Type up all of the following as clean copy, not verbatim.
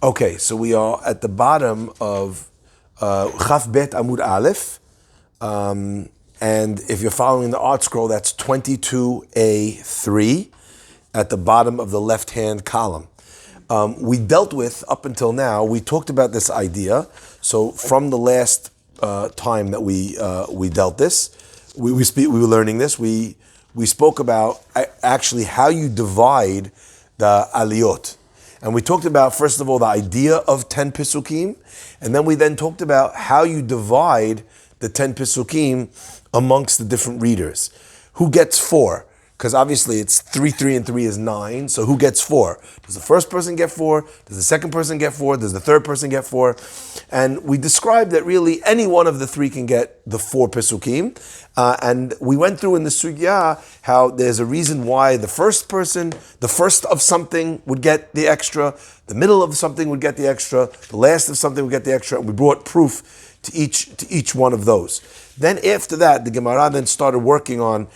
Okay, so we are at the bottom of Chaf Bet Amud Aleph. And if you're following the art scroll, that's 22A3 at the bottom of the left-hand column. We dealt with, up until now, we talked about this idea. So from the last time that we dealt this, we were learning this, we spoke about actually how you divide the aliyot. And we talked about, first of all, the idea of 10 Pisukim, and then we talked about how you divide the 10 Pisukim amongst the different readers. Who gets 4? Because obviously it's 3, 3, and 3 is 9, so who gets 4? Does the first person get 4? Does the second person get 4? Does the third person get 4? And we described that really any one of the 3 can get the 4 Pisukim. And we went through in the Sugya how there's a reason why the first person, the first of something would get the extra, the middle of something would get the extra, the last of something would get the extra, and we brought proof to each one of those. Then after that, the Gemara then started working on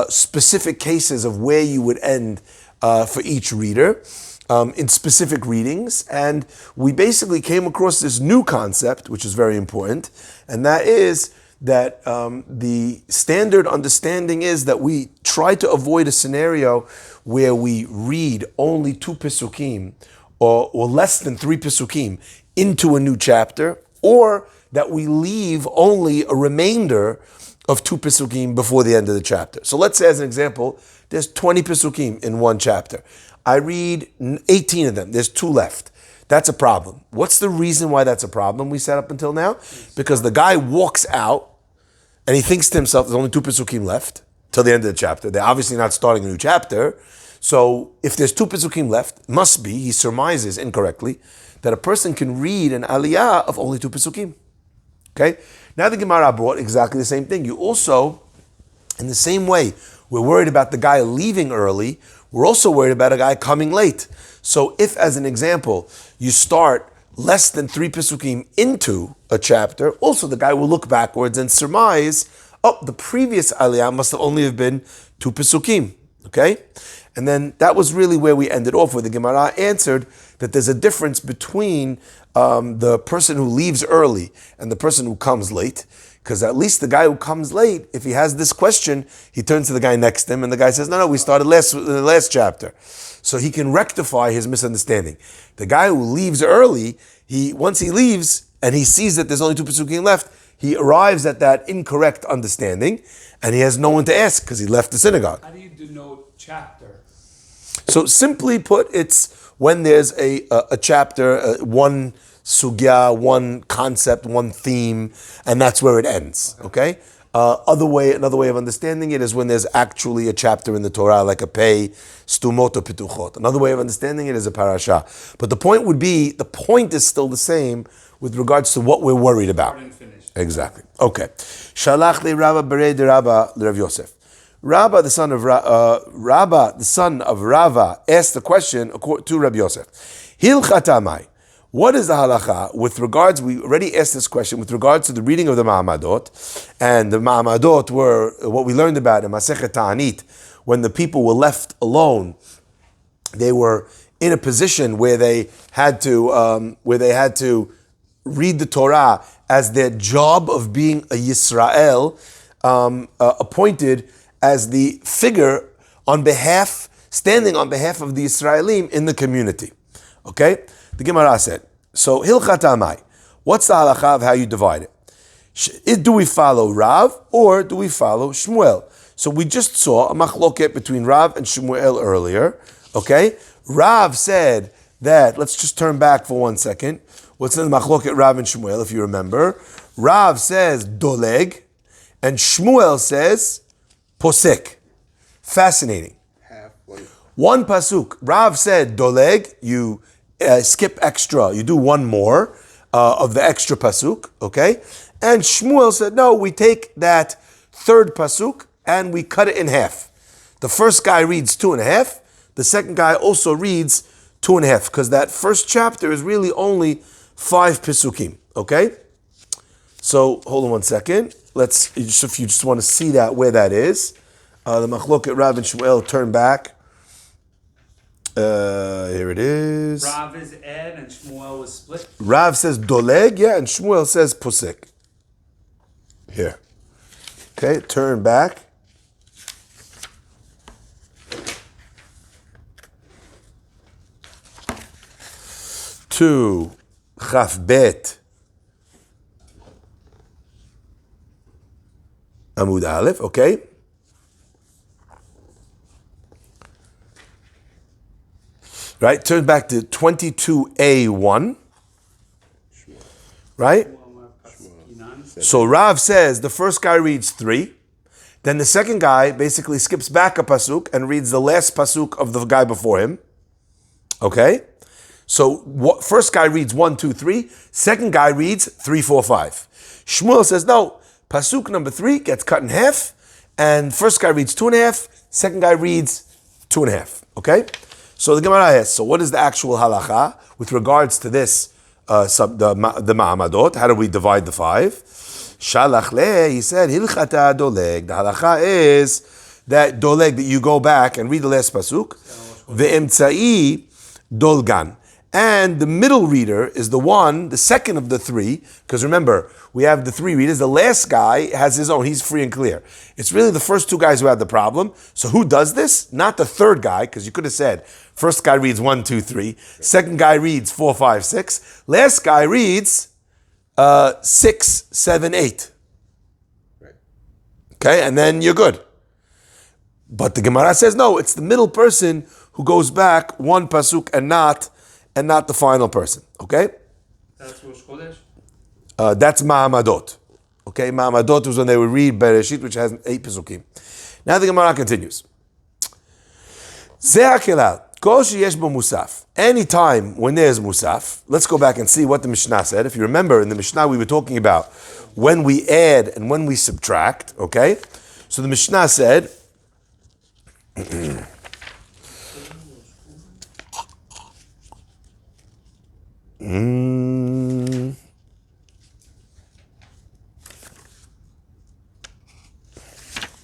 specific cases of where you would end for each reader in specific readings. And we basically came across this new concept, which is very important, and that is that the standard understanding is that we try to avoid a scenario where we read only 2 Pisukim or less than 3 Pisukim into a new chapter, or that we leave only a remainder of 2 Pisukim before the end of the chapter. So let's say, as an example, there's 20 Pisukim in one chapter. I read 18 of them. There's 2 left. That's a problem. What's the reason why that's a problem, we said up until now? Because the guy walks out and he thinks to himself, there's only 2 Pisukim left till the end of the chapter. They're obviously not starting a new chapter. So if there's 2 Pisukim left, it must be, he surmises incorrectly, that a person can read an aliyah of only 2 Pisukim. Okay? Now the Gemara brought exactly the same thing. You also, in the same way, we're worried about the guy leaving early, we're also worried about a guy coming late. So if, as an example, you start less than 3 Pisukim into a chapter, also the guy will look backwards and surmise, oh, the previous aliyah must have only have been 2 Pisukim. Okay? And then that was really where we ended off, where the Gemara answered that there's a difference between the person who leaves early and the person who comes late. Because at least the guy who comes late, if he has this question, he turns to the guy next to him and the guy says, no, we started the last chapter. So he can rectify his misunderstanding. The guy who leaves early, once he leaves and he sees that there's only 2 Pisukim left, he arrives at that incorrect understanding and he has no one to ask because he left the synagogue. How do you denote chapter? So simply put, it's when there's a chapter, one sugya, one concept, one theme, and that's where it ends. Okay? Another way of understanding it is when there's actually a chapter in the Torah, like a pei, stumot or pituchot. Another way of understanding it is a parasha. But the point is still the same with regards to what we're worried about. Exactly. Okay. Shalach le Rabba berei de Rabba le Rav Yosef. Rabba, the son of Rava, asked the question to Rabbi Yosef. Hilchatamai. What is the halacha with regards? We already asked this question with regards to the reading of the Ma'amadot, and the Ma'amadot were what we learned about in Masechet Ta'anit. When the people were left alone, they were in a position where they had to read the Torah as their job of being a Yisrael, appointed as the figure standing on behalf of the Israelim in the community. Okay? The Gemara said, so Hilchat Amai, what's the halacha of how you divide it? Do we follow Rav or do we follow Shmuel? So we just saw a machloket between Rav and Shmuel earlier. Okay? Rav said that, let's just turn back for 1 second. What's in the machloket Rav and Shmuel, if you remember? Rav says doleg, and Shmuel says posek. Fascinating. One pasuk. Rav said doleg, you skip extra, you do one more of the extra pasuk, okay? And Shmuel said, no, we take that third pasuk and we cut it in half. The first guy reads 2.5, the second guy also reads 2.5, because that first chapter is really only 5 pisukim, okay? So, hold on 1 second. If you just want to see that, where that is. The machloket Rav and Shmuel, turn back. Here it is. Rav is Ed and Shmuel was split. Rav says doleg, yeah, and Shmuel says posek. Here. Okay, turn back. To Chaf Bet Amud Aleph, okay? Right, turn back to 22a1. Right? So Rav says the first guy reads 3, then the second guy basically skips back a pasuk and reads the last pasuk of the guy before him. Okay? So first guy reads 1, 2, 3, second guy reads 3, 4, 5. Shmuel says no, pasuk number 3 gets cut in half, and first guy reads 2.5, second guy reads 2.5. Okay? So the Gemara asks, so what is the actual halacha with regards to this, the ma'amadot? How do we divide the 5? Shalach le, he said, hilchata doleg. The halacha is that doleg, that you go back and read the last pasuk. Ve'emtzai dolgan. And the middle reader is the second of the 3, because remember, we have the 3 readers. The last guy has his own, he's free and clear. It's really the first 2 guys who had the problem. So who does this? Not the third guy, because you could have said, first guy reads 1, 2, 3, second guy reads 4, 5, 6, last guy reads 6, 7, 8. Okay, and then you're good. But the Gemara says, no, it's the middle person who goes back 1 pasuk and not the final person. Okay? That's Rosh Chodesh? That's Ma'amadot. Okay, Ma'amadot was when they would read Bereshit, which has 8 pasukim. Now the Gemara continues. Zeh HaKelal, kol sheyesh bo musaf. Any time when there's musaf, let's go back and see what the Mishnah said. If you remember, in the Mishnah we were talking about when we add and when we subtract, okay? So the Mishnah said,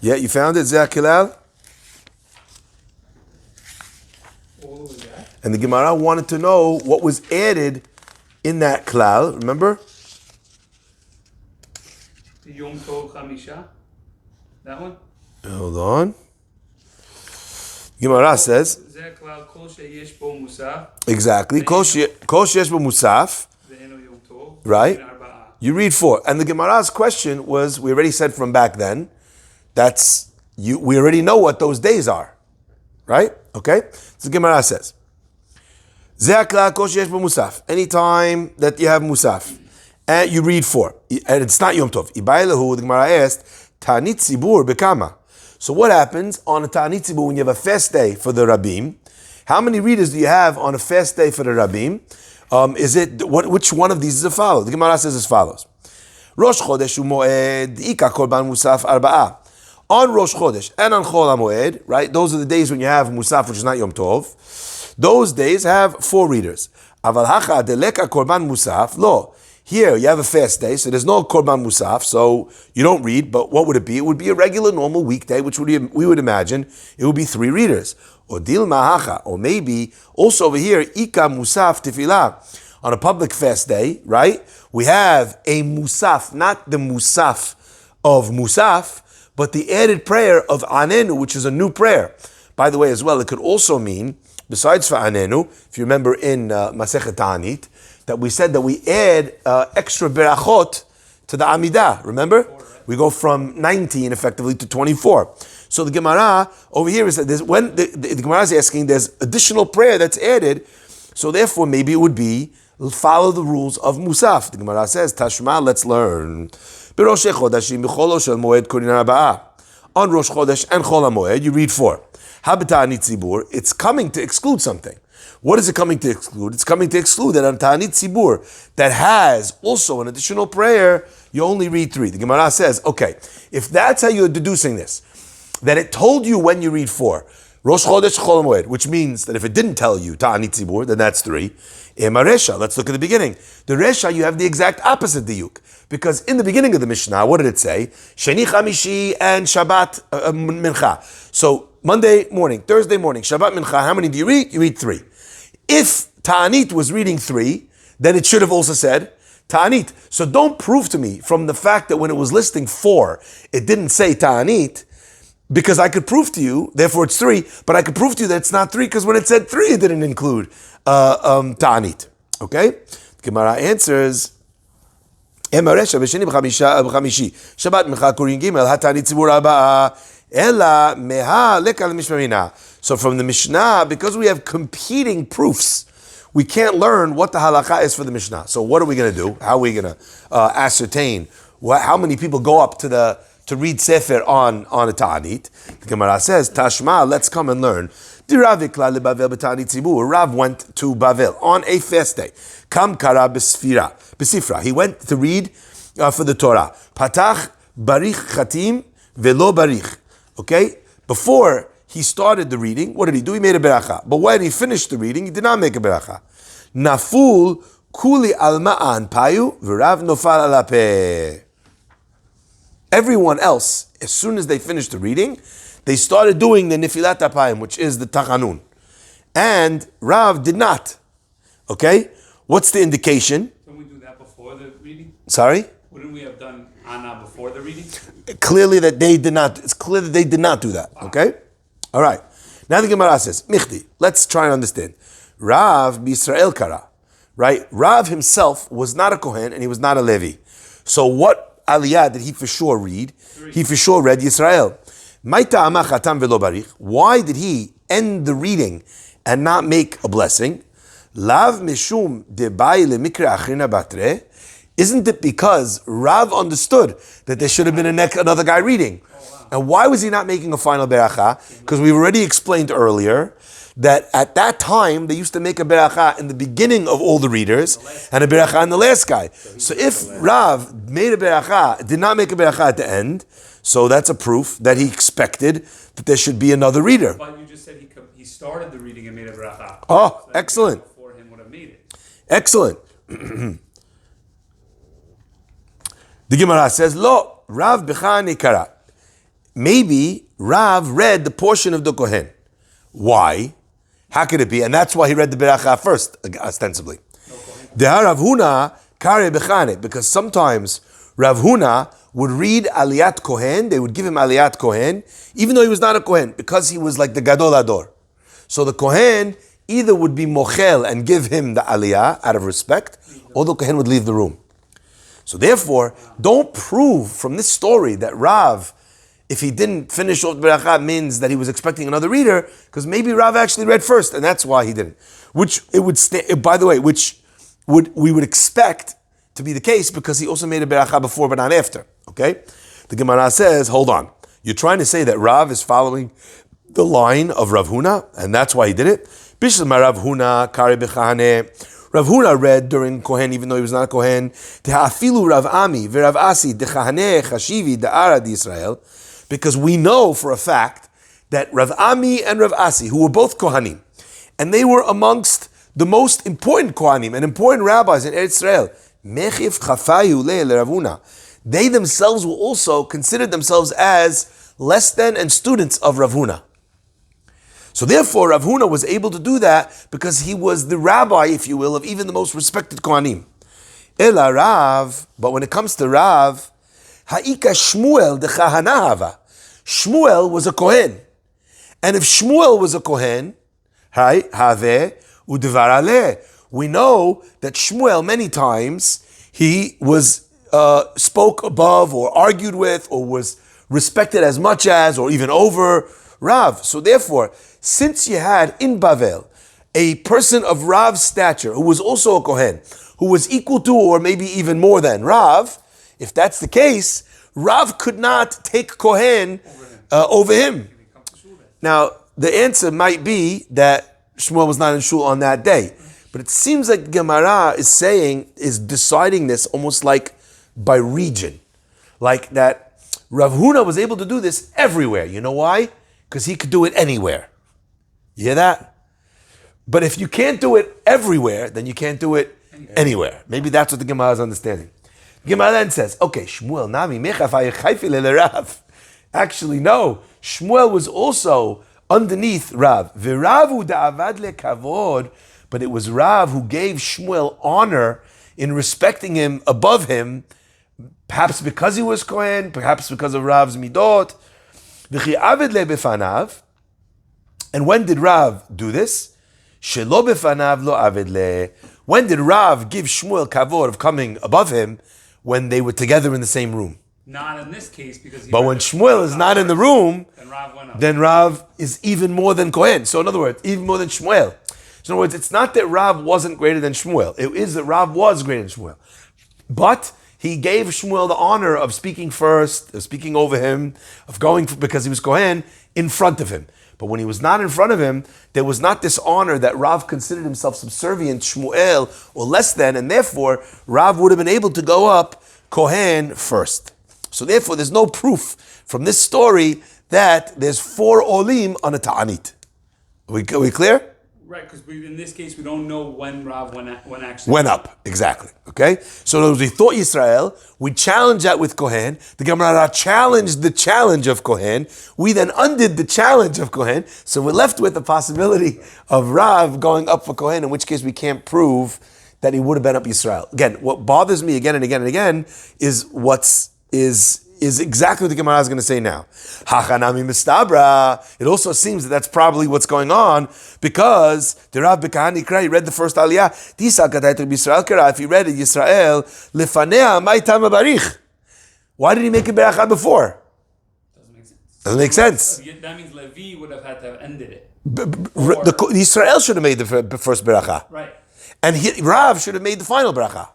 yeah, you found it, Zeh HaKelal? And the Gemara wanted to know what was added in that klal. Remember? The Yom Tov Chamisha? That one? Hold on. Gemara says, Zeh klal kol sheyesh bo musaf. exactly. Kol sheyesh bo musaf. Ve'eno Yom Tov. Right. Ve'en arba'a. You read 4. And the Gemara's question was, we already said from back then, we already know what those days are. Right? Okay? So the Gemara says, Zeh HaKelal kol sheyesh bo musaf. Anytime that you have musaf, and you read 4, and it's not Yom Tov. Ibai lehu, the Gemara asked, Ta'anit Tzibur bekama. So what happens on a Ta'anit Tzibur when you have a fast day for the Rabbim? How many readers do you have on a fast day for the Rabbim? Which one of these is as follows? The Gemara says as follows. Rosh Chodesh u'moed ika korban musaf arba'ah. On Rosh Chodesh and on Chol HaMoed, right? Those are the days when you have musaf, which is not Yom Tov. Those days have 4 readers. Aval hacha deleka korban musaf lo. Here you have a fast day, so there's no korban musaf, so you don't read. But what would it be? It would be a regular, normal weekday, which we would imagine it would be 3 readers. Or dil mahacha, or maybe also over here ika musaf tefillah. On a public fast day, right? We have a musaf, not the musaf of musaf, but the added prayer of Anenu, which is a new prayer. By the way, as well, it could also mean, besides for Anenu, if you remember in Masechet Ta'anit, that we said that we add extra berachot to the Amidah. Remember? We go from 19 effectively to 24. So the Gemara over here is that when the Gemara is asking, there's additional prayer that's added. So therefore, maybe it would be follow the rules of Musaf. The Gemara says, Tashma, let's learn. On Rosh Chodesh and Chol HaMoed, you read 4. Ta'anit Tzibur, it's coming to exclude something. What is it coming to exclude? It's coming to exclude that on Ta'anit Tzibur, that has also an additional prayer, you only read 3. The Gemara says, okay, if that's how you're deducing this, that it told you when you read 4, Rosh Chodesh Chol HaMoed, which means that if it didn't tell you Ta'anit Tzibur, then that's 3. Ema Resha, let's look at the beginning. The Resha, you have the exact opposite diuk. Because in the beginning of the Mishnah, what did it say? Sheni Chamishi and Shabbat Mincha. So Monday morning, Thursday morning, Shabbat Mincha, how many do you read? You read 3. If Ta'anit was reading 3, then it should have also said Ta'anit. So don't prove to me from the fact that when it was listing 4, it didn't say Ta'anit, because I could prove to you, therefore it's 3, but I could prove to you that it's not 3, because when it said 3, it didn't include Ta'anit. Okay? Gemara answers, Shabbat Mincha Kurin Gimel, Hatanit Tzibur Abba, Ela Meha Lekal Mishmarina. So from the Mishnah, because we have competing proofs, we can't learn what the halakha is for the Mishnah. So what are we going to do? How are we going to ascertain how many people go up to read Sefer on a Ta'anit? The Gemara says, Tashma, let's come and learn. Rav went to Bavel on a fast day. Kam kara b'sifra. He went to read for the Torah. Patach barich chatim velo barich. Okay? Before he started the reading, what did he do? He made a beracha. But when he finished the reading, he did not make a beracha. Naful kuli al ma'an payu v'rav nofal ala peh. Everyone else, as soon as they finished the reading, they started doing the nifilat apayim, which is the tachanun. And Rav did not. Okay? What's the indication? Can we do that before the reading? Sorry? Wouldn't we have done Anna before the reading? Clearly that they did not. It's clear that they did not do that. Okay? All right. Now the Gemara says, Michti, let's try and understand. Rav b'Yisrael kara. Right? Rav himself was not a Kohen and he was not a Levi. So what aliyah did he for sure read? He for sure read Yisrael. Why did he end the reading and not make a blessing? Lav mishum debai lemikra achrina batre. Isn't it because Rav understood that there should have been another guy reading? And why was he not making a final beracha? Because we've already explained earlier that at that time they used to make a beracha in the beginning of all the readers and a beracha in the last guy. So if Rav made a beracha, did not make a beracha at the end, so that's a proof that he expected that there should be another reader. But you just said he started the reading and made a bracha. Oh, So excellent. Before him would have made it. Excellent. The Gemara says, Lo, Rav b'chani kara. Maybe Rav read the portion of the Kohen. Why? How could it be? And that's why he read the beracha first, ostensibly. Deha Rav Huna kare b'chane. Because sometimes Rav Huna would read Aliyat Kohen, they would give him Aliyat Kohen, even though he was not a Kohen, because he was like the Gadol Ador. So the Kohen either would be Mochel and give him the Aliyah out of respect, or the Kohen would leave the room. So therefore, don't prove from this story that Rav, if he didn't finish off the Beracha, means that he was expecting another reader, because maybe Rav actually read first, and that's why he didn't. Which it would by the way, we would expect to be the case because he also made a beracha before but not after. Okay? The Gemara says, hold on. You're trying to say that Rav is following the line of Rav Huna, and that's why he did it? Bishlam Rav Huna, Kari Bechane. Rav Huna read during Kohen, even though he was not a Kohen. Tehafilu Rav Ami, Verav Asi, Dechahane, Chashivi, Da'ara Israel. Because we know for a fact that Rav Ami and Rav Asi, who were both Kohanim, and they were amongst the most important Kohanim and important rabbis in Eretz Israel, Mechiv Chafayu Rav Huna. They themselves will also consider themselves as less than and students of Rav Huna. So therefore, Rav Huna was able to do that because he was the rabbi, if you will, of even the most respected Kohanim. Ela Rav, but when it comes to Rav, Ha'ika Shmuel de Chahanahava. Shmuel was a Kohen. And if Shmuel was a Kohen, Have Udvar Aleh. We know that Shmuel many times he was spoke above or argued with or was respected as much as or even over Rav. So therefore, since you had in Bavel a person of Rav's stature who was also a Kohen, who was equal to or maybe even more than Rav, if that's the case, Rav could not take Kohen over him. Now, the answer might be that Shmuel was not in shul on that day. But it seems like Gemara is deciding this almost like by region. Like that Rav Huna was able to do this everywhere. You know why? Because he could do it anywhere. You hear that? But if you can't do it everywhere, then you can't do it anywhere. Maybe that's what the Gemara is understanding. Gemara then says, okay, Shmuel, Nami, Mechaf, Rav. Actually, no. Shmuel was also underneath Rav. V'Ravu da'avad lekavod, but it was Rav who gave Shmuel honor in respecting him above him, perhaps because he was Kohen, perhaps because of Rav's midot. V'chi aved le befanav. And when did Rav do this? Shelo befanav lo aved le. When did Rav give Shmuel kavod of coming above him? When they were together in the same room. Not in this case, because. But when Shmuel is not in the room, then Rav is even more than Kohen. So in other words, even more than Shmuel. So in other words, it's not that Rav wasn't greater than Shmuel. It is that Rav was greater than Shmuel. But he gave Shmuel the honor of speaking first, of speaking over him, of going because he was Kohen in front of him. But when he was not in front of him, there was not this honor that Rav considered himself subservient, Shmuel, or less than, and therefore Rav would have been able to go up Kohen first. So therefore there's no proof from this story that there's 4 olim on a ta'anit. Are we clear? Right, because in this case we don't know when Rav went actually went up. Exactly. Okay? So in other words, we thought Yisrael, we challenged that with Kohen, the Gemara challenged the challenge of Kohen, we then undid the challenge of Kohen, so we're left with the possibility of Rav going up for Kohen, in which case we can't prove that he would have been up Yisrael. Again, what bothers me again and again and again is is exactly what the Gemara is going to say now. Hachanami mistabra. It also seems that that's probably what's going on because the Rav Bekahani Kra, he read the first aliyah. If he read it, Yisrael lefanea maitam barich. Why did he make a beracha before? Doesn't make sense. That means Levi would have had to have ended it. Yisrael should have made the first beracha. Right. And Rav should have made the final beracha.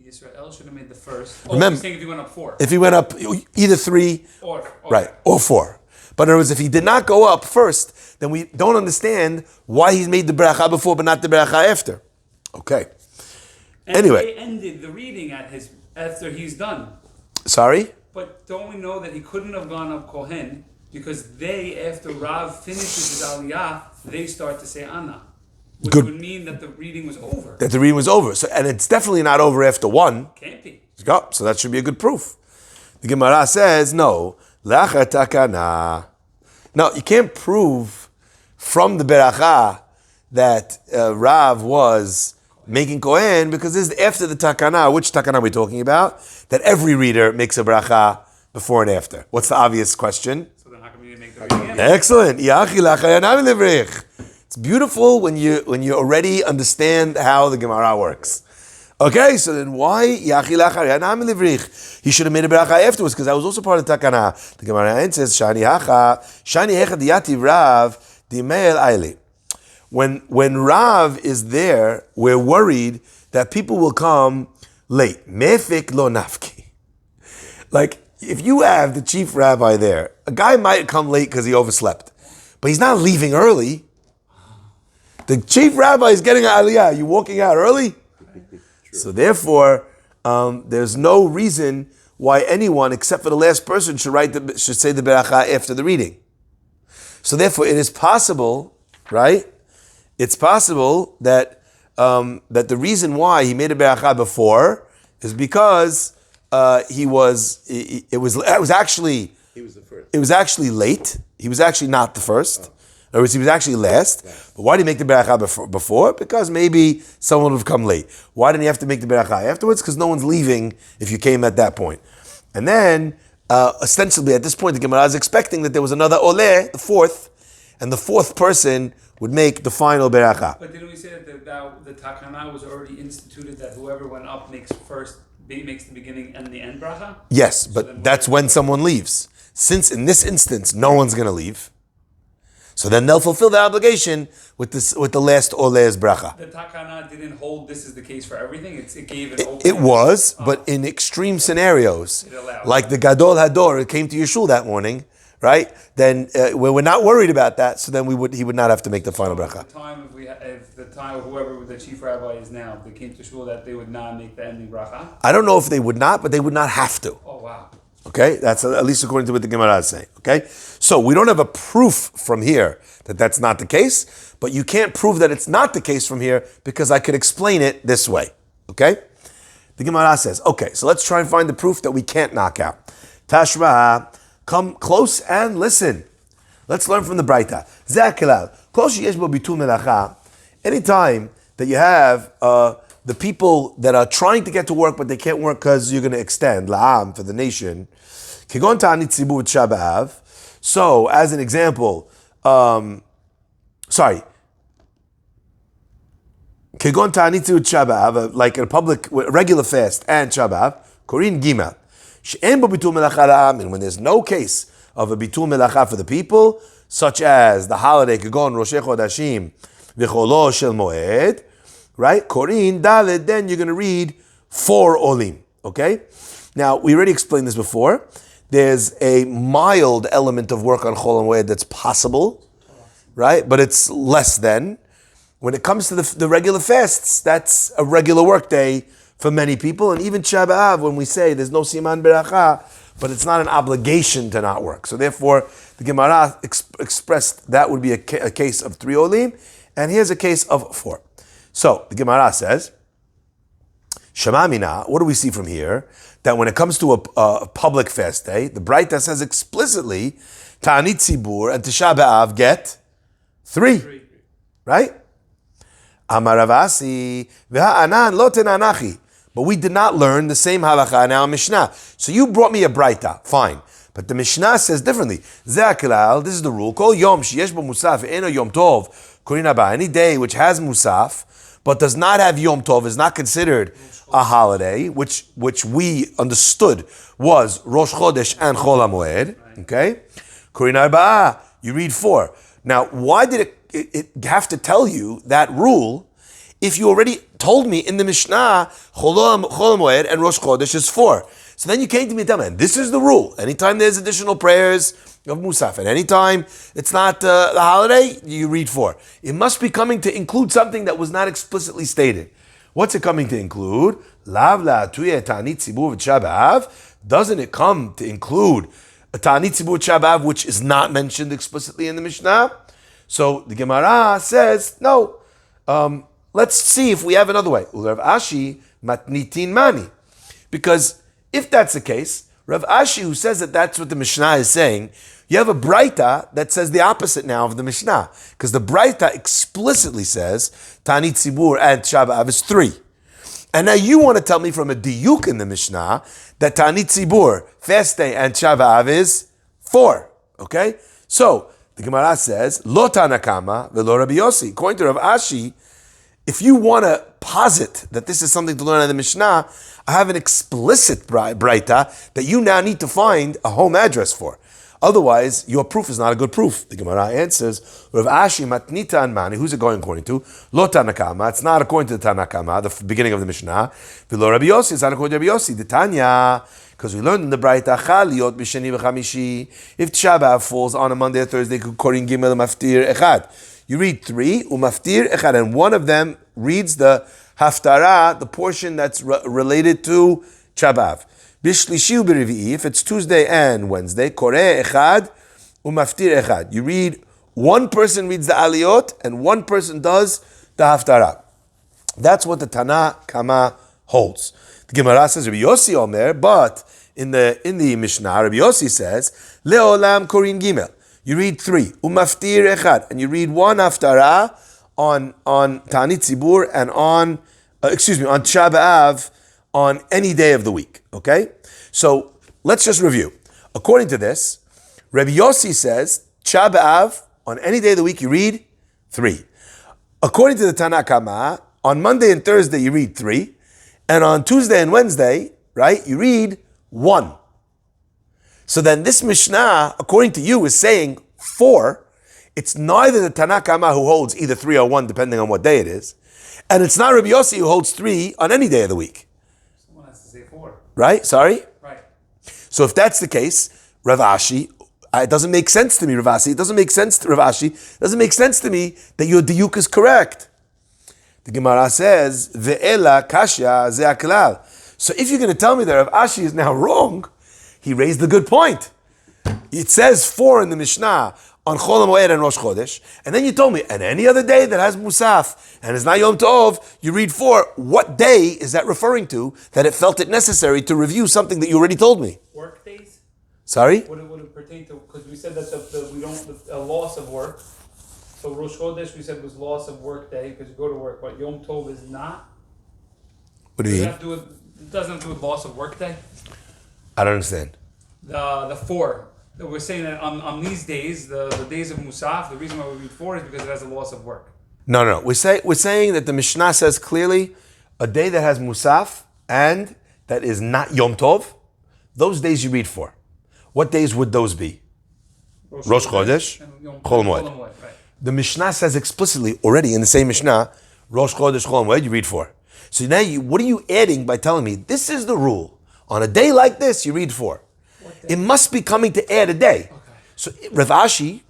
Israel should have made the first. Remember, you're saying if he went up 4. If he went up either 3 or right, or 4. But in other words, if he did not go up first, then we don't understand why he made the beracha before but not the beracha after. Okay. And anyway. They ended the reading after he's done. Sorry? But don't we know that he couldn't have gone up Kohen because after Rav finishes his aliyah, they start to say Anna. Which would mean that the reading was over. That the reading was over. So, and it's definitely not over after 1. Can't be. So that should be a good proof. The Gemara says, no. Lachar takana. No, you can't prove from the beracha that Rav was making Kohen because this is after the takana. Which takana are we talking about? That every reader makes a beracha before and after. What's the obvious question? So then how come you didn't make the reading after? Excellent. It's beautiful when you already understand how the Gemara works. Okay, so then why he should have made a beracha afterwards because that was also part of Takana. The Gemara says Shani hecha diyati Rav dimeil aili. When Rav is there, we're worried that people will come late. Mefik lo nafki. Like if you have the chief rabbi there, a guy might come late because he overslept, but he's not leaving early. The chief rabbi is getting an aliyah. Are you walking out early? So therefore, there's no reason why anyone, except for the last person, should say the beracha after the reading. So therefore, it is possible, right? It's possible that that the reason why he made a beracha before is because he was actually late. He was actually not the first. In other words, he was actually last. But why did he make the beracha before? Because maybe someone would have come late. Why didn't he have to make the beracha afterwards? Because no one's leaving if you came at that point. And then, ostensibly, at this point, the Gemara is expecting that there was another oleh, the 4th, and the 4th person would make the final beracha. But didn't we say that the takana was already instituted that whoever went up makes the beginning and the end bracha? Yes, but that's when someone leaves. Since in this instance, no one's going to leave. So then they'll fulfill the obligation with the last Oleh's bracha. The Takana didn't hold this is the case for everything. It gave it open. It was, but in extreme scenarios, like the Gadol Hador came to Yeshua that morning, right? Then we're not worried about that. So then he would not have to make the final bracha. If the time of whoever the chief rabbi is now, they came to shul that they would not make the ending bracha. I don't know if they would not, but they would not have to. Oh wow. Okay, that's at least according to what the Gemara is saying. Okay, so we don't have a proof from here that that's not the case, but you can't prove that it's not the case from here because I could explain it this way. Okay, the Gemara says, okay, so let's try and find the proof that we can't knock out. Tashma, come close and listen. Let's learn from the Braita. Zakilal. Kol sheyesh bo bitul melacha. Anytime that you have the people that are trying to get to work but they can't work because you're going to extend la'am for the nation. Kigon ta'anit tzibur b'Tisha B'Av. So, as an example, Kigon ta'anit tzibur b'Tisha B'Av, like a public regular fast and Tisha B'Av, Korin Gimel. She'en bo bitul melacha la'am, and when there's no case of a bitul melacha for the people, such as the holiday Kigon Rosh Chodashim v'cholo shel moed, right? Korin Daled, then you're going to read 4 olim, okay? Now, we already explained this before. There's a mild element of work on Chol Moed that's possible, right? But it's less than. When it comes to the regular fasts, that's a regular work day for many people. And even Tisha B'Av, when we say there's no siman beracha, but it's not an obligation to not work. So therefore, the Gemara expressed that would be a case of 3 olim, and here's a case of 4. So the Gemara says, Shema mina, what do we see from here? That when it comes to a public fast day, the Braita says explicitly, Ta'anit Tzibur and Tisha B'Av get 3. Right? Amar Rav Asi, v'ha'anan lo tenanachi. But we did not learn the same halacha in our Mishnah. So you brought me a Braita, fine. But the Mishnah says differently. Ze'aklal, this is the rule, Kol yom sheyesh bo musaf eno yom tov, korin haba, any day which has musaf, but does not have Yom Tov, is not considered a holiday, which we understood was Rosh Chodesh and Chol HaMoed. Okay? Korin Arba'a, you read 4. Now, why did it have to tell you that rule if you already told me in the Mishnah Chol HaMoed and Rosh Chodesh is 4? So then you came to me and tell me, and this is the rule. Anytime there's additional prayers of Musaf, and anytime it's not the holiday, you read 4. It must be coming to include something that was not explicitly stated. What's it coming to include? Lav la'atuye ta'anit tzibur v'Tisha B'Av. Doesn't it come to include a ta'anit tzibur v'Tisha B'Av which is not mentioned explicitly in the Mishnah? So the Gemara says, no. Let's see if we have another way. Urav Ashi matnitin mani. Because if that's the case, Rav Ashi, who says that that's what the Mishnah is saying, you have a Braita that says the opposite now of the Mishnah. Because the Braita explicitly says, Ta'anit Tzibur and Tisha B'Av is 3. And now you want to tell me from a diuk in the Mishnah that Ta'anit Tzibur, fast day, and Tisha B'Av is 4. Okay? So, the Gemara says, Lo Tanakama velo Rabbi Yossi. According to Rav Ashi, if you want to posit that this is something to learn in the Mishnah, I have an explicit Braita that you now need to find a home address for. Otherwise, your proof is not a good proof. The Gemara answers, Rav Ashi matnita and mani, who's it going according to? Lo Tanakama, it's not according to the Tanakama, the beginning of the Mishnah. V'lo Rabbi Yossi, it's not according to Rabbi Yossi. The Tanya, because we learned in the Braita, Chaliot b'sheni v'chamishi, if Tisha B'Av falls on a Monday or Thursday, korin gimel maftir echad. You read 3, umaftir echad, and one of them reads the haftarah, the portion that's related to Tisha B'Av. Bishlishi u'b'revi'i, if it's Tuesday and Wednesday, koreh echad umaftir echad. You read, one person reads the aliyot and one person does the haftarah. That's what the Tana Kama holds. The Gemara says Rabbi Yossi Omer, but in the Mishnah, Rabbi Yossi says leolam korin gimel. You read 3 umaftir echad, and you read 1 haftarah on Ta'anit Tzibur and on Tisha B'Av on any day of the week. Okay? So let's just review. According to this, Rabbi Yossi says Tisha B'Av on any day of the week you read 3. According to the Tana Kama, on Monday and Thursday you read 3, and on Tuesday and Wednesday, right, you read 1. So then this Mishnah, according to you, is saying 4. It's neither the Tana Kama who holds either 3 or 1, depending on what day it is, and it's not Rabbi Yossi who holds 3 on any day of the week. Someone has to say 4. Right? Sorry? Right. So if that's the case, Rav Ashi, it doesn't make sense to me, Rav Ashi. It doesn't make sense to Rav Ashi. It doesn't make sense to me that your diuk is correct. The Gemara says, Ve'ela kasha ze'aklal. So if you're going to tell me that Rav Ashi is now wrong, he raised a good point. It says 4 in the Mishnah on Chol HaMoed and Rosh Chodesh, and then you told me, and any other day that has Musaf and is not Yom Tov, you read 4. What day is that referring to that it felt it necessary to review something that you already told me? Work days? Sorry? What would it pertain to? Because we said that we don't a loss of work. So Rosh Chodesh we said was loss of work day because you go to work, but Yom Tov is not. What do you mean? It doesn't have to do with loss of work day. I don't understand. The four. We're saying that on these days, the days of Musaf, the reason why we read four is because it has a loss of work. No. We're saying that the Mishnah says clearly a day that has Musaf and that is not Yom Tov, those days you read for. What days would those be? Rosh Chodesh, Chol Moed. Right. The Mishnah says explicitly already in the same Mishnah, Rosh Chodesh, Chol Moed, you read for. So now what are you adding by telling me this is the rule? On a day like this, you read for. It must be coming to add a day. Okay. So Rav Ashi,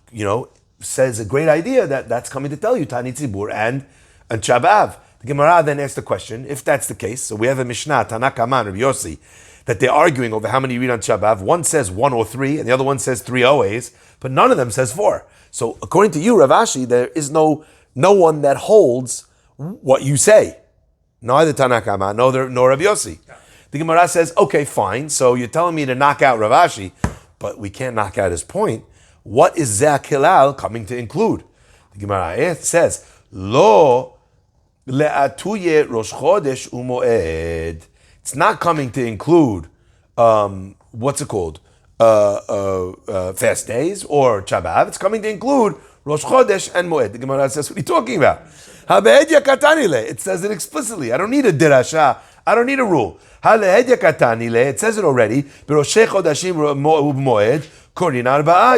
says a great idea that's coming to tell you Tani Tzibur and Shabbat. The Gemara then asks the question, if that's the case, so we have a Mishnah, Tanaka Man, Rabbi Yossi, that they're arguing over how many you read on Shabbat. One says 1 or 3, and the other one says 3 always, but none of them says 4. So according to you, Rav Ashi, there is no one that holds what you say. Neither Tanaka Man, nor Rabbi Yossi. The Gemara says, okay, fine, so you're telling me to knock out Rav Ashi, but we can't knock out his point. What is Zeh Kilal coming to include? The Gemara says, Lo le'atuye Rosh Chodesh u'moed. It's not coming to include, what's it called? Fast days or Shabbat. It's coming to include Rosh Chodesh and Moed. The Gemara says, what are you talking about? It says it explicitly. I don't need a dirasha. I don't need a rule. It says it already.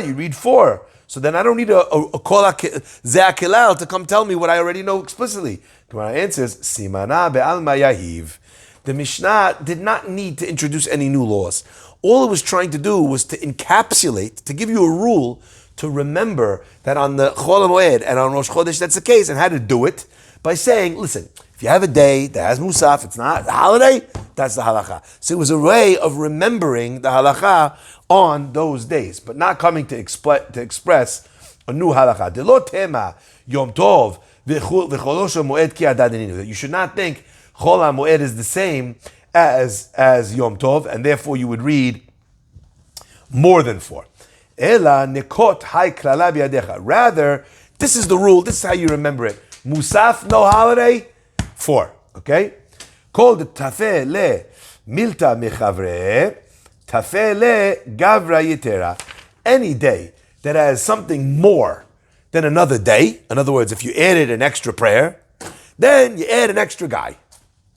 You read 4. So then I don't need a kol ze'akilal to come tell me what I already know explicitly. Gemara answers, Simana be'alma yahiv. The Mishnah did not need to introduce any new laws. All it was trying to do was to encapsulate, to give you a rule to remember that on the Chol HaMoed and on Rosh Chodesh that's the case, and how to do it by saying, listen, if you have a day that has Musaf, it's not a holiday, that's the halacha. So it was a way of remembering the halacha on those days, but not coming to express a new halacha. De lo tema Yom Tov v'cholosh Moed ki adadininu. That you should not think Chol HaMoed is the same as Yom Tov, and therefore you would read more than 4. Ela nekot hay klala biyadecha. Rather, this is the rule, this is how you remember it. Musaf, no holiday, 4. Okay? Called tafeh le milta mechavre, tafeh le gavra yitera. Any day that has something more than another day, in other words, if you added an extra prayer, then you add an extra guy.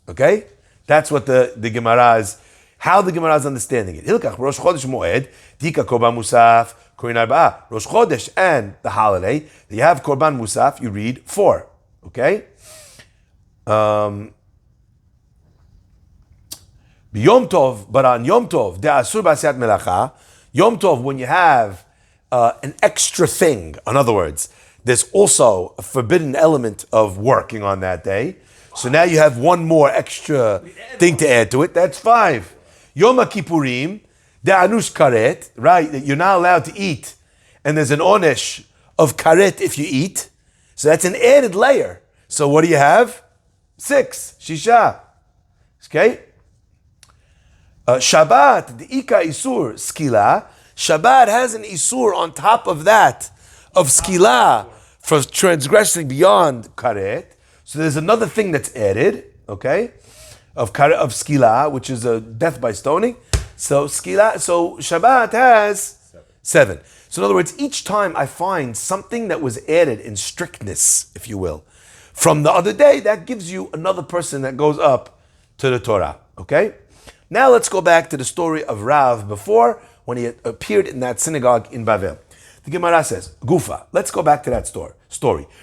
Okay? That's what the Gemara is, how the Gemara is understanding it. Hilkach Rosh Chodesh Moed, Dika Korban Musaf, Korin Arba'a. Rosh Chodesh and the holiday, you have Korban Musaf, you read 4. Okay? Yom Tov, but on Yom Tov, de asur b'asiyat melacha. Yom Tov, when you have an extra thing, in other words, there's also a forbidden element of working on that day. So now you have one more extra thing to add to it. That's 5. Yom Kippurim, de anush karet, right? That you're not allowed to eat, and there's an onesh of karet if you eat. So that's an added layer. So what do you have? 6, Shisha. Okay? Shabbat, the Ika Isur, Skila. Shabbat has an Isur on top of that, of Skila, for transgressing beyond Karet. So there's another thing that's added, okay? Of Skila, which is a death by stoning. So Shabbat has 7. So in other words, each time I find something that was added in strictness, if you will, from the other day, that gives you another person that goes up to the Torah, okay? Now let's go back to the story of Rav before, when he appeared in that synagogue in Bavel. The Gemara says, Gufa, let's go back to that story.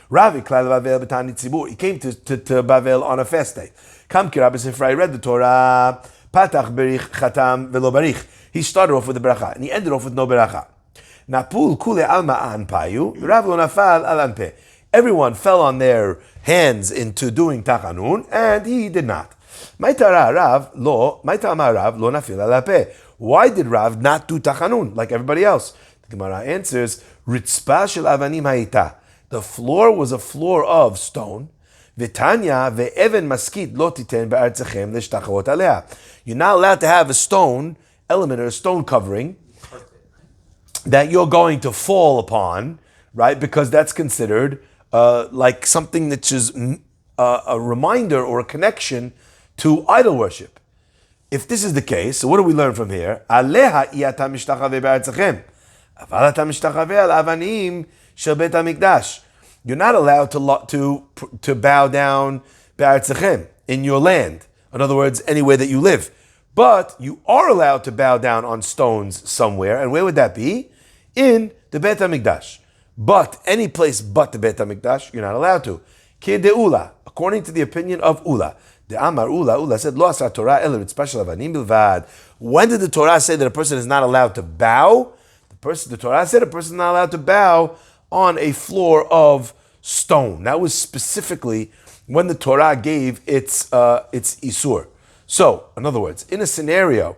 Rav iklal Bavel b'tani tzibur. He came to Bavel on a fast day. Kam ki Rabbi Sifra, read the Torah, patach berich chatam velo barich. He started off with the bracha, and he ended off with no bracha. Napul kule alma an payu, Rav lo nafal al anpeh. Everyone fell on their hands into doing tachanun, and he did not. Why did Rav not do tachanun like everybody else? The Gemara answers, Ritzpa shel avanim hayita. The floor was a floor of stone. V'tanya ve'even maskit lo titen be'artzachem leshtachot alea. You're not allowed to have a stone element or a stone covering that you're going to fall upon, right? Because that's considered like something that is a reminder or a connection to idol worship. If this is the case, so what do we learn from here? Aleha iyata mishtachave be'artzachem, aval ata mishtachave al avanim shel bet hamikdash. You're not allowed to bow down be'artzachem, in your land. In other words, anywhere that you live. But you are allowed to bow down on stones somewhere. And where would that be? In the Bet HaMikdash. But any place but the Bet HaMikdash, you're not allowed to. Ke de Ula, according to the opinion of Ula. The Amar Ula said, Lo asa Torah ela special avanim bilvad. When did the Torah say that a person is not allowed to bow? The Torah said a person is not allowed to bow on a floor of stone. That was specifically when the Torah gave its isur. So, in other words, in a scenario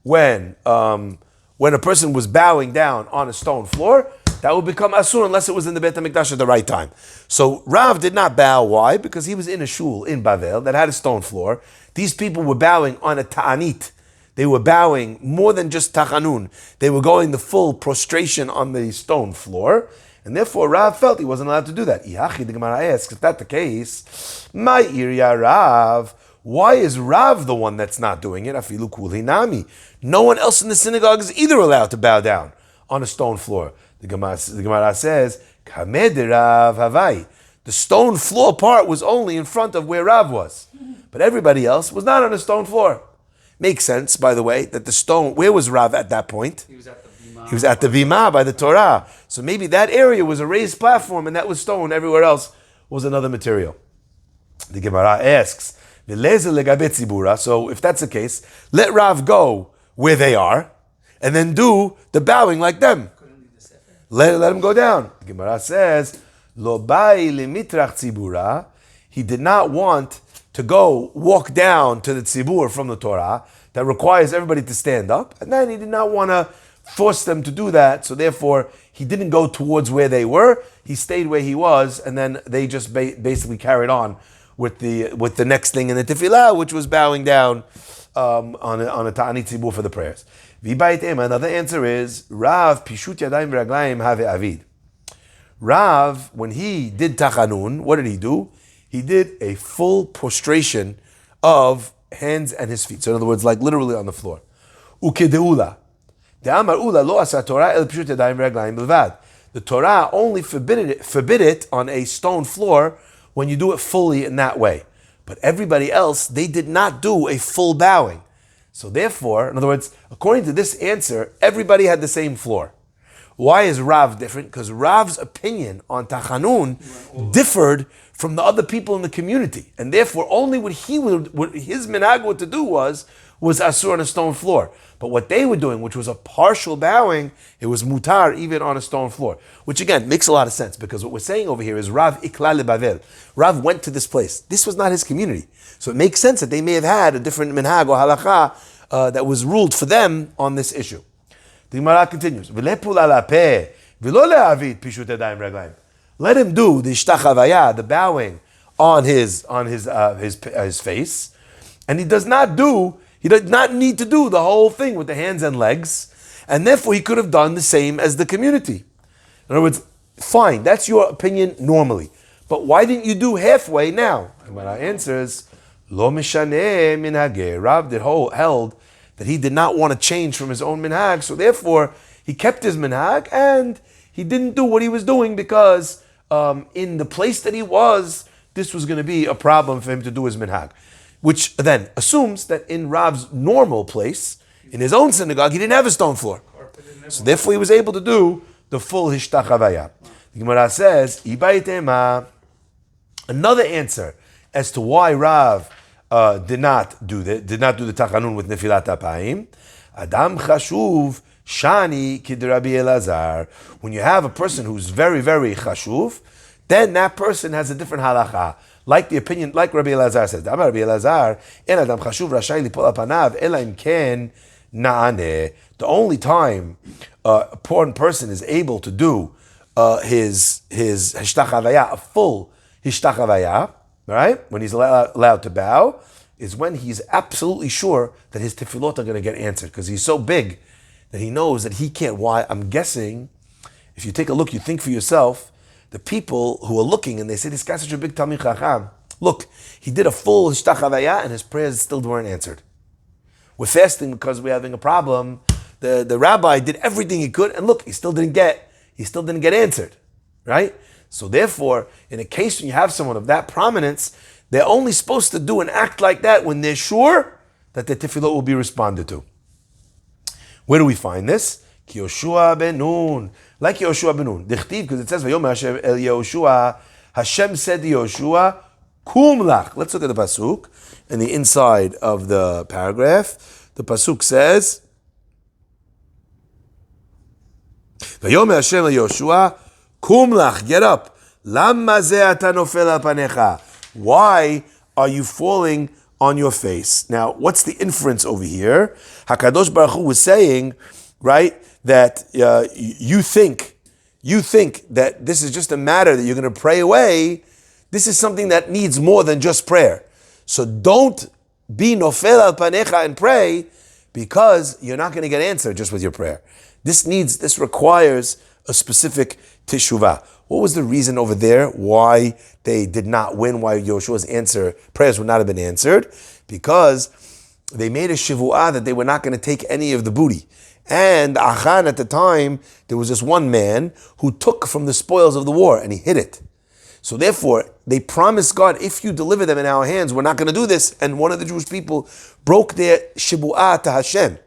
when a person was bowing down on a stone floor, that would become asur unless it was in the Beit HaMikdash at the right time. So Rav did not bow. Why? Because he was in a shul in Bavel that had a stone floor. These people were bowing on a ta'anit. They were bowing more than just tachanun. They were going the full prostration on the stone floor. And therefore, Rav felt he wasn't allowed to do that. Iachi, the Gemara asks, if that's the case, my irya Rav, why is Rav the one that's not doing it? Afilu kulinami. No one else in the synagogue is either allowed to bow down on a stone floor. The Gemara says, Kamed Rav Havai. The stone floor part was only in front of where Rav was. But everybody else was not on a stone floor. Makes sense, by the way, that the stone, where was Rav at that point? He was at the Bima. He was at the Bima by the Torah. So maybe that area was a raised platform and that was stone. Everywhere else was another material. The Gemara asks, so if that's the case, let Rav go where they are and then do the bowing like them. Let him go down. The Gemara says, Lo bai limitrach tzibura. He did not want to go walk down to the tzibur from the Torah that requires everybody to stand up. And then he did not want to force them to do that. So therefore, he didn't go towards where they were. He stayed where he was. And then they just basically carried on with the next thing in the tefillah, which was bowing down on a ta'anit tzibur for the prayers. Another answer is Rav pishut yadayim v'raglayim have avid. Rav, when he did tachanun, what did he do? He did a full prostration of hands and his feet. So in other words, like literally on the floor. Ukedeula. De'amar ula lo asa Torah el pishut yadayim v'raglayim bilvad. The Torah only forbid it on a stone floor when you do it fully in that way. But everybody else, they did not do a full bowing. So therefore, in other words, according to this answer, everybody had the same floor. Why is Rav different? Because Rav's opinion on Tachanun differed from the other people in the community. And therefore, only what his minhag to do was asur on a stone floor. But what they were doing, which was a partial bowing, it was mutar even on a stone floor. Which again, makes a lot of sense because what we're saying over here is Rav ikla lebavel. Rav went to this place. This was not his community. So it makes sense that they may have had a different minhag or halacha that was ruled for them on this issue. The Gemara continues. Let him do the ishtachavaya, the bowing on his face, and he does not need to do the whole thing with the hands and legs, and therefore he could have done the same as the community. In other words, fine, that's your opinion normally, but why didn't you do halfway now? And my answer is, Lo mishaneh minhageh. Rav held that he did not want to change from his own minhag, so therefore he kept his minhag and he didn't do what he was doing because in the place that he was, this was going to be a problem for him to do his minhag. Which then assumes that in Rav's normal place, in his own synagogue, he didn't have a stone floor. So therefore he was able to do the full hishtachavaya. The Gemara says, Ibaitema. Another answer as to why Rav did not do the tachanun with nefilat apayim. Adam chashuv shani kid Rabbi Elazar. When you have a person who's very, very chashuv, then that person has a different halacha. Like the opinion, like Rabbi Elazar says, Rabbi Elazar, en adam chashuv rashai lipol apanav elaim ken naaneh. The only time a poor person is able to do his hishtachavaya, a full hishtachavaya, right? When he's allowed to bow, is when he's absolutely sure that his tefillot are going to get answered, because he's so big that he knows that he can't. Why? I'm guessing, if you take a look, you think for yourself, the people who are looking and they say, this guy's such a big Talmid Chacham. Look, he did a full Hishtachavaya and his prayers still weren't answered. We're fasting because we're having a problem. The rabbi did everything he could, and look, he still didn't get answered, right? So therefore, in a case when you have someone of that prominence, they're only supposed to do an act like that when they're sure that their tefillah will be responded to. Where do we find this? Ki Yoshua ben Nun, like Yoshua ben Nun. Dichtiv, because it says, "Vayomer Hashem el Yoshua." Hashem said to Yoshua, "Kum lach." Let's look at the pasuk in the inside of the paragraph. The pasuk says, "Vayomer Hashem el Yoshua, kum lach, get up. Lama ze ata nofel al panecha." Why are you falling on your face? Now, what's the inference over here? Hakadosh Baruch Hu was saying, right, that you think that this is just a matter that you're going to pray away. This is something that needs more than just prayer. So don't be nofel al panecha and pray, because you're not going to get answered just with your prayer. This requires a specific teshuvah. What was the reason over there why they did not win, why Yoshua's prayers would not have been answered? Because they made a shivu'ah that they were not going to take any of the booty. And Achan, at the time, there was this one man who took from the spoils of the war and he hid it. So therefore, they promised God, if you deliver them in our hands, we're not going to do this. And one of the Jewish people broke their shibu'ah to Hashem.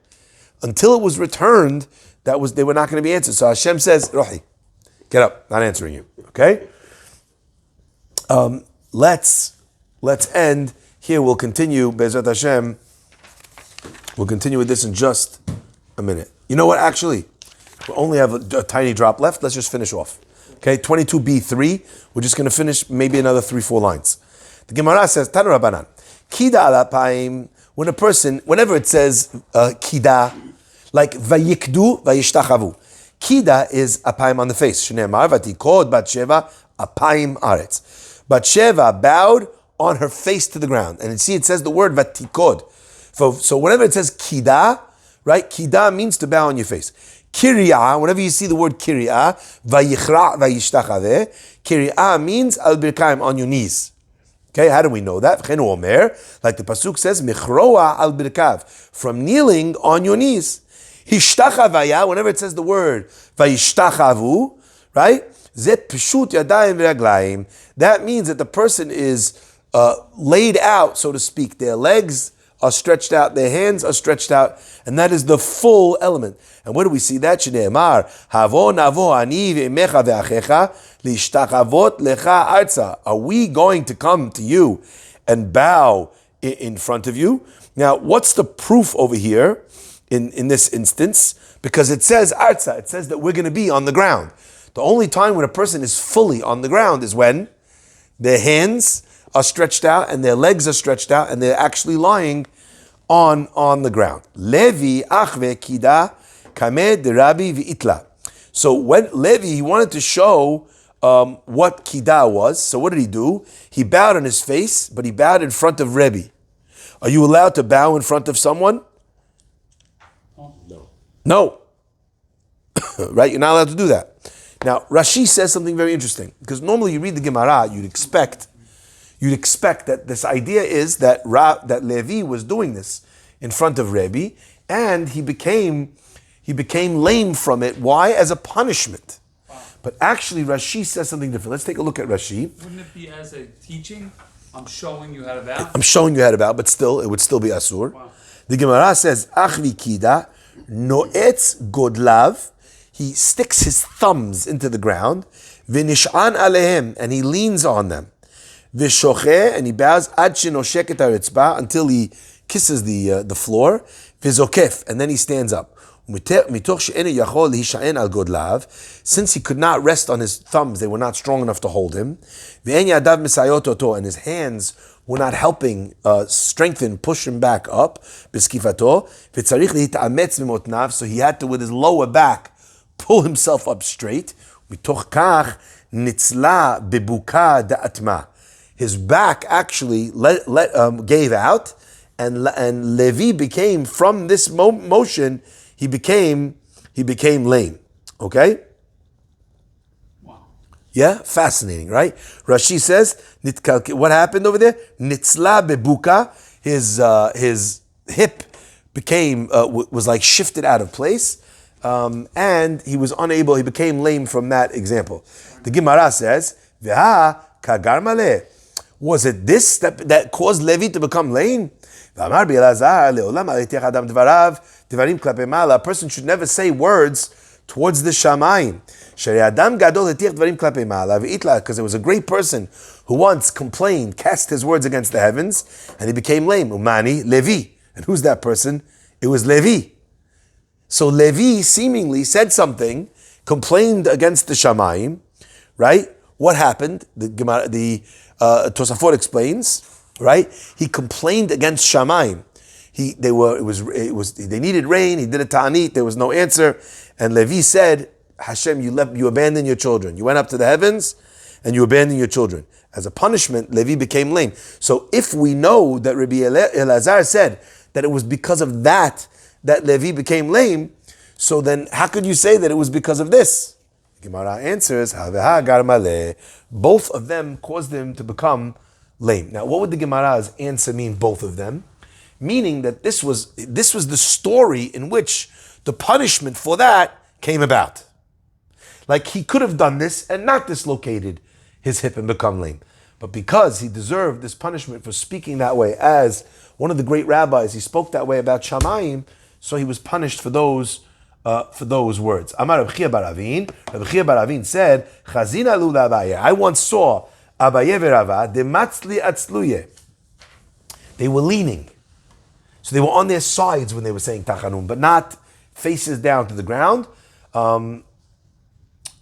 Until it was returned, they were not going to be answered. So Hashem says, Rohi, get up, not answering you. Okay? Let's end here. We'll continue, Be'ezrat Hashem. We'll continue with this in just a minute. You know what, actually? We only have a tiny drop left. Let's just finish off. Okay, 22b3. We're just going to finish maybe another 3-4 lines. The Gemara says, Tanu Rabbanan, Kida ala paim, whenever it says Kida, like Vayikdu, Vayishtachavu. Kida is apayim on the face. Shneimar, Vatikod, Batsheva, apayim aretz. Batsheva bowed on her face to the ground. And see, it says the word Vatikod. So whenever it says Kida, right, Kida means to bow on your face. Kiryah, whenever you see the word Kiryah, Vayichra, Vayishtachaveh, Kiryah means al birkaim, on your knees. Okay, how do we know that? Like the pasuk says, Michroa al birkav, from kneeling on your knees. Hishtachavaya, whenever it says the word Vayishtachavu, right? Zet peshut yadayim v'raglayim. That means that the person is laid out, so to speak. Their legs are stretched out, their hands are stretched out, and that is the full element. And where do we see that? Shneimar, Havo navo ani ve'emecha ve'achecha lishtachavot lecha arza. Are we going to come to you and bow in front of you? Now, what's the proof over here in this instance? Because it says arza, it says that we're going to be on the ground. The only time when a person is fully on the ground is when their hands are stretched out and their legs are stretched out and they're actually lying on the ground. Levi achve kida kamed Rabbi v'itla. So when Levi, he wanted to show what kida was. So what did he do? He bowed on his face, but he bowed in front of Rebbe. Are you allowed to bow in front of someone? No. Right? You're not allowed to do that. Now, Rashi says something very interesting, because normally you read the Gemara, you'd expect that this idea is that Levi was doing this in front of Rebbe, and he became lame from it. Why? As a punishment. Wow. But actually, Rashi says something different. Let's take a look at Rashi. Wouldn't it be as a teaching? I'm showing you how to bow. I'm showing you how to bow, but still, it would still be asur. Wow. The Gemara says, Achvi kida noetz godlav. He sticks his thumbs into the ground. V'nish'an alehem, and he leans on them. V'shocheh, and he bows ad shenoshek et haritzba, until he kisses the floor. V'zokef, and then he stands up. Mitoch she'enu yachol lihisha'en al godlav, since he could not rest on his thumbs, they were not strong enough to hold him. V'en yadav misayot oto, and his hands were not helping strengthen, push him back up. B'skifato, v'tzarich lihita'ametz v'motnav, so he had to, with his lower back, pull himself up straight. Mitoch kach nitzla bebuka da'atma. His back actually gave out, and Levi became, from this motion, he became lame. Okay? Wow. Yeah, fascinating, right? Rashi says, what happened over there? Nitzla bebuka, his hip became was like shifted out of place, and he was unable. He became lame from that example. The Gemara says, "V'ha kagar maleh." Was it this that caused Levi to become lame? A person should never say words towards the Shamayim. Because there was a great person who once complained, cast his words against the heavens, and he became lame. Umani, Levi. And who's that person? It was Levi. So Levi seemingly said something, complained against the Shamayim, right? What happened? The Tosafot explains, right? He complained against Shamayim. They needed rain. He did a ta'anit. There was no answer, and Levi said, "Hashem, you abandoned your children. You went up to the heavens, and you abandoned your children." As a punishment, Levi became lame. So if we know that Rabbi Elazar said that it was because of that Levi became lame, so then how could you say that it was because of this? Gemara answers, both of them caused him to become lame. Now, what would the Gemara's answer mean, both of them? Meaning that this was the story in which the punishment for that came about. Like he could have done this and not dislocated his hip and become lame. But because he deserved this punishment for speaking that way, as one of the great rabbis, he spoke that way about Shamayim, so he was punished for those words. Amar Reb Chia bar Avin. Reb Chia bar Avin said, "Chazina lu la'Abaye." I once saw Abaye v'Rava dematzli atzluye. They were leaning, so they were on their sides when they were saying tachanun, but not faces down to the ground.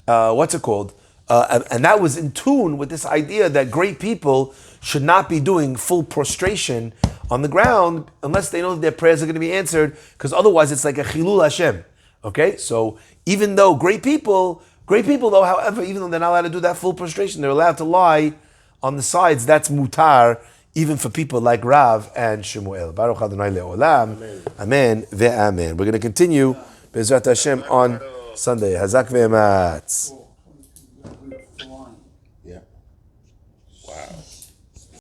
What's it called? And that was in tune with this idea that great people should not be doing full prostration on the ground unless they know that their prayers are going to be answered, because otherwise it's like a chilul Hashem. Okay, so even though great people though, however, even though they're not allowed to do that full prostration, they're allowed to lie on the sides. That's mutar, even for people like Rav and Shemuel. Baruch Adonai le'olam. Amen ve'amen. We're going to continue Be'ezrat Hashem on Sunday. Hazak ve'ematz.